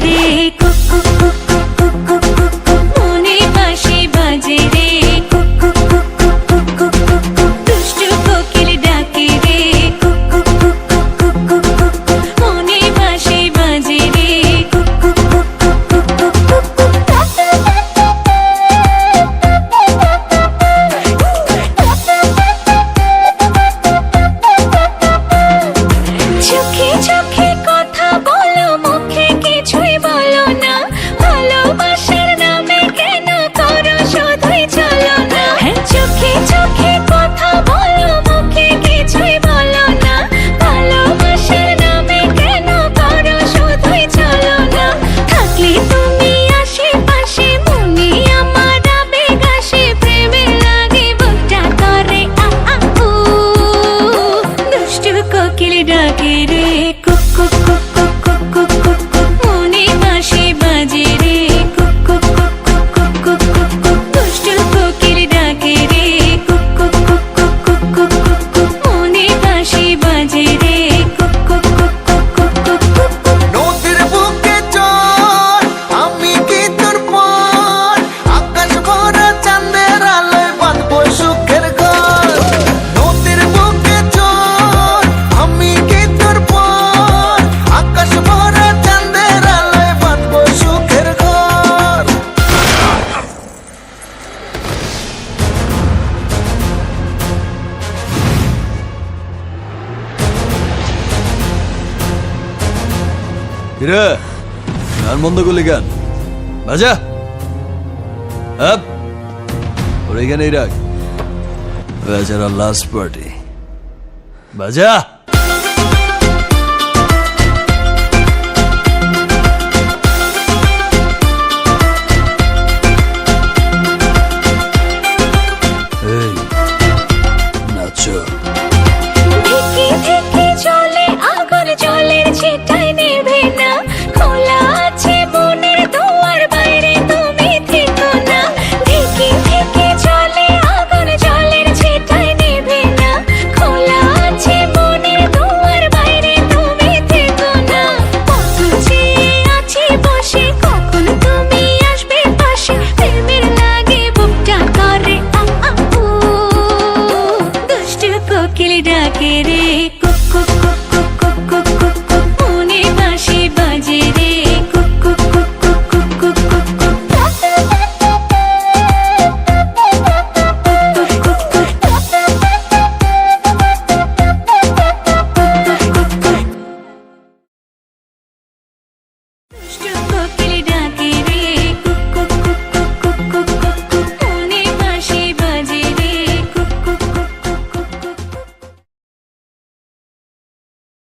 রে cook cook cook cook cook cook cook মনে বাঁশি বাজে রে cook cook cook cook cook cook cook দুষ্টু কোকিল ডাকে রে cook cook cook cook cook cook cook মনে বাঁশি বাজে রে cook cook cook cook cook cook cook চোখে চোখে কথা বলো মুখে কিছুই বলো না ভালোবাসার নামে কেন করো শুধুই চলো না চোখে চোখে কথা বলো মুখে কিছুই বলো না ভালোবাসার নামে কেন করো শুধুই চলো না থাকলে তুমি আশেপাশে মনে আমার আবেগ আসে প্রেমে লাগে বুকটা করে আ আ উ দুষ্টু কোকিল ডাকে রে cook cook cook cook cook cook cook cook মনে বাঁশি বাজে রে cook cook cook cook cook cook cook cook দুষ্টু কোকিল ডাকে রে cook cook cook cook cook cook cook cook মনে বাঁশি বাজে রে cook cook cook cook cook cook cook cook নদীর বুকে চল আমি কি তোর পর আকাশ ভরা চাঁদের আলোয় বাঁধবো সুখের ঘর নদীর বুকে চল আমি কি তোর পর আকাশ ভরা চাঁদের আলোয় বাঁধবো সুখের ঘর কিরে গান বন্ধ করলি গান বাজা আপ ওর এখানেই রাখ বেচারা লাস্ট পার্টি বাজা এই নাচো ধিকি ধিকি চলে আগুন জলের ছিটায় নেভে না খোলা আছে মনের দুয়ার বাইরে তুমি থেকো না ধিকি ধিকি চলে আগুন জলের ছিটায় নেভে না খোলা আছে মনের দুয়ার বাইরে তুমি থেকো না কত চেয়ে আছি বসে কখন তুমি আসবে পাশে প্রেমের লাগে বুকটা করে আ আ উ দুষ্টু কোকিল ডাকে রে